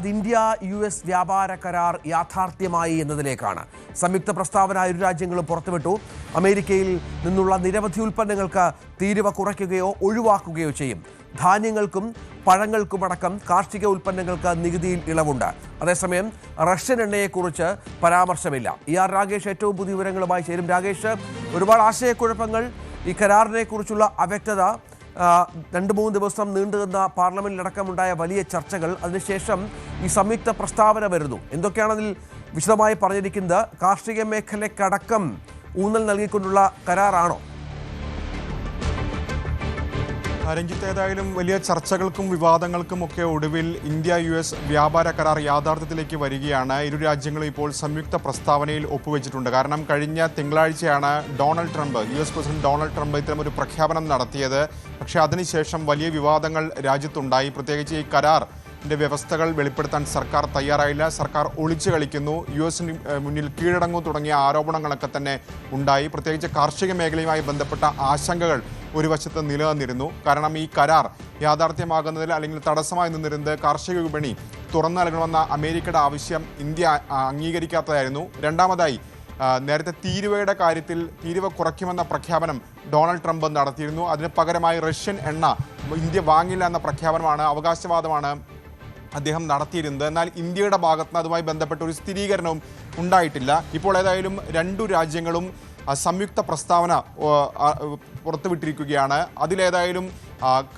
India US വ്യാപാര കരാർ യാഥാർത്ഥ്യമായി എന്നതിലേക്കാണ്. സംയുക്ത പ്രസ്താവന ഇരു രാജ്യങ്ങളും പുറത്തുവിട്ടു. അമേരിക്കയിൽ നിന്നുള്ള നിരവധി ഉൽപ്പന്നങ്ങൾക്ക് തീരുവ കുറയ്ക്കുകയോ ഒഴിവാക്കുകയോ ചെയ്യും. ധാന്യങ്ങൾക്കും പഴങ്ങൾക്കുമടക്കം കാർഷിക ഉൽപ്പന്നങ്ങൾക്ക് നികുതിയിൽ ഇളവുണ്ട്. അതേസമയം റഷ്യൻ എണ്ണയെക്കുറിച്ച് പരാമർശമില്ല. ER രാഗേഷ് ഏറ്റവും പുതിയ വിവരങ്ങളുമായി ചേരും. രാഗേഷ്, ഒരുപാട് ആശയക്കുഴപ്പങ്ങൾ, ഈ കരാറിനെ കുറിച്ചുള്ള അവ്യക്തത, 2-3 ദിവസം നീണ്ടുനിന്ന പാർലമെന്റിലടക്കമുണ്ടായ വലിയ ചർച്ചകൾ, അതിനുശേഷം ഈ സംയുക്ത പ്രസ്താവന വരുന്നു. എന്തൊക്കെയാണതിൽ വിശദമായി പറഞ്ഞിരിക്കുന്നത്? കാർഷിക മേഖലയ്ക്കടക്കം ഊന്നൽ നൽകിക്കൊണ്ടുള്ള കരാറാണോ? രഞ്ജിത്ത്, ഏതായാലും വലിയ ചർച്ചകൾക്കും വിവാദങ്ങൾക്കും ഒക്കെ ഒടുവിൽ ഇന്ത്യ US വ്യാപാര കരാർ യാഥാർത്ഥ്യത്തിലേക്ക് വരികയാണ്. ഇരു രാജ്യങ്ങളും ഇപ്പോൾ സംയുക്ത പ്രസ്താവനയിൽ ഒപ്പുവെച്ചിട്ടുണ്ട്. കാരണം കഴിഞ്ഞ തിങ്കളാഴ്ചയാണ് US പ്രസിഡന്റ് ഡൊണാൾഡ് ട്രംപ് ഇത്തരമൊരു പ്രഖ്യാപനം നടത്തിയത്. പക്ഷേ അതിനുശേഷം വലിയ വിവാദങ്ങൾ രാജ്യത്തുണ്ടായി. പ്രത്യേകിച്ച് ഈ കരാറിൻ്റെ വ്യവസ്ഥകൾ വെളിപ്പെടുത്താൻ സർക്കാർ തയ്യാറായില്ല. സർക്കാർ ഒളിച്ചു കളിക്കുന്നു, US മുന്നിൽ കീഴടങ്ങും തുടങ്ങിയ ആരോപണങ്ങളൊക്കെ തന്നെ ഉണ്ടായി. പ്രത്യേകിച്ച് കാർഷിക മേഖലയുമായി ബന്ധപ്പെട്ട ആശങ്കകൾ ഒരു വശത്ത് നിലനിന്നിരുന്നു. കാരണം ഈ കരാർ യാഥാർത്ഥ്യമാകുന്നതിൽ അല്ലെങ്കിൽ തടസ്സമായി നിന്നിരുന്നത് കാർഷിക വിപണി തുറന്നു നൽകണമെന്ന അമേരിക്കയുടെ ആവശ്യം ഇന്ത്യ അംഗീകരിക്കാത്തതായിരുന്നു. രണ്ടാമതായി, നേരത്തെ തീരുവയുടെ കാര്യത്തിൽ തീരുവ കുറയ്ക്കുമെന്ന പ്രഖ്യാപനം ഡൊണാൾഡ് ട്രംപ് നടത്തിയിരുന്നു. അതിന് പകരമായി റഷ്യൻ എണ്ണ ഇന്ത്യ വാങ്ങില്ല എന്ന പ്രഖ്യാപനമാണ്, അവകാശവാദമാണ് അദ്ദേഹം നടത്തിയിരുന്നത്. എന്നാൽ ഇന്ത്യയുടെ ഭാഗത്ത് നിന്ന് അതുമായി ബന്ധപ്പെട്ട ഒരു സ്ഥിരീകരണവും ഉണ്ടായിട്ടില്ല. ഇപ്പോൾ ഏതായാലും രണ്ടു രാജ്യങ്ങളും സംയുക്ത പ്രസ്താവന പുറത്തുവിട്ടിരിക്കുകയാണ്. അതിലേതായാലും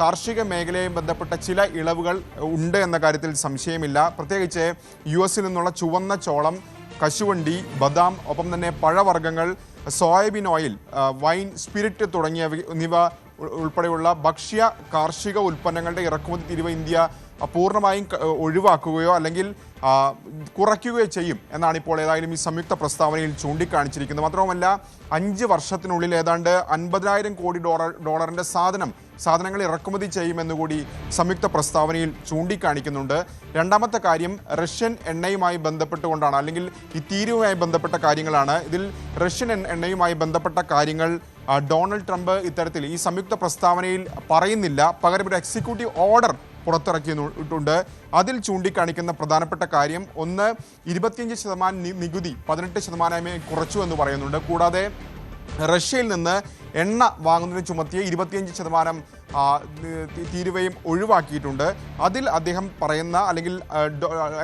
കാർഷിക മേഖലയെ ബന്ധപ്പെട്ട ചില ഇളവുകൾ ഉണ്ട് എന്ന കാര്യത്തിൽ സംശയമില്ല. പ്രത്യേകിച്ച് US നിന്നുള്ള ചുവന്ന ചോളം, കശുവണ്ടി, ബദാം, ഒപ്പം തന്നെ പഴവർഗ്ഗങ്ങൾ, സോയാബീൻ ഓയിൽ, വൈൻ, സ്പിരിറ്റ് തുടങ്ങിയവ ഉൾപ്പെടെയുള്ള ഭക്ഷ്യ കാർഷിക ഉൽപ്പന്നങ്ങളുടെ ഇറക്കുമതി തീരുവ ഇന്ത്യ പൂർണ്ണമായും ഒഴിവാക്കുകയോ അല്ലെങ്കിൽ കുറയ്ക്കുകയോ ചെയ്യും എന്നാണ് ഇപ്പോൾ ഏതായാലും ഈ സംയുക്ത പ്രസ്താവനയിൽ ചൂണ്ടിക്കാണിച്ചിരിക്കുന്നത്. മാത്രവുമല്ല, 5 വർഷത്തിനുള്ളിൽ ഏതാണ്ട് 50,000 കോടി ഡോളറിൻ്റെ സാധനങ്ങൾ ഇറക്കുമതി ചെയ്യുമെന്നുകൂടി സംയുക്ത പ്രസ്താവനയിൽ ചൂണ്ടിക്കാണിക്കുന്നുണ്ട്. രണ്ടാമത്തെ കാര്യം റഷ്യൻ എണ്ണയുമായി ബന്ധപ്പെട്ടുകൊണ്ടാണ്, അല്ലെങ്കിൽ ഈ തീരുവയുമായി ബന്ധപ്പെട്ട കാര്യങ്ങളാണ്. ഇതിൽ റഷ്യൻ എണ്ണയുമായി ബന്ധപ്പെട്ട കാര്യങ്ങൾ ഡൊണാൾഡ് ട്രംപ് ഇത്തരത്തിൽ ഈ സംയുക്ത പ്രസ്താവനയിൽ പറയുന്നില്ല. പകരം ഒരു എക്സിക്യൂട്ടീവ് ഓർഡർ പുറത്തിറക്കിയിട്ടുണ്ട്. അതിൽ ചൂണ്ടിക്കാണിക്കുന്ന പ്രധാനപ്പെട്ട കാര്യം, ഒന്ന്, 25% നികുതി 18% കുറച്ചു എന്ന് പറയുന്നുണ്ട്. കൂടാതെ റഷ്യയിൽ നിന്ന് എണ്ണ വാങ്ങുന്നതിന് ചുമത്തിയ 25% തീരുവയും ഒഴിവാക്കിയിട്ടുണ്ട്. അതിൽ അദ്ദേഹം പറയുന്ന, അല്ലെങ്കിൽ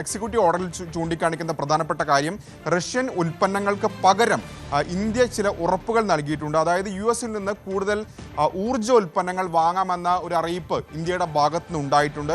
എക്സിക്യൂട്ടീവ് ഓർഡറിൽ ചൂണ്ടിക്കാണിക്കുന്ന പ്രധാനപ്പെട്ട കാര്യം, റഷ്യൻ ഉൽപ്പന്നങ്ങൾക്ക് പകരം ഇന്ത്യ ചില ഉറപ്പുകൾ നൽകിയിട്ടുണ്ട്. അതായത് US നിന്ന് കൂടുതൽ ഊർജ്ജ ഉൽപ്പന്നങ്ങൾ വാങ്ങാമെന്ന ഒരു അറിയിപ്പ് ഇന്ത്യയുടെ ഭാഗത്തുനിന്ന് ഉണ്ടായിട്ടുണ്ട്.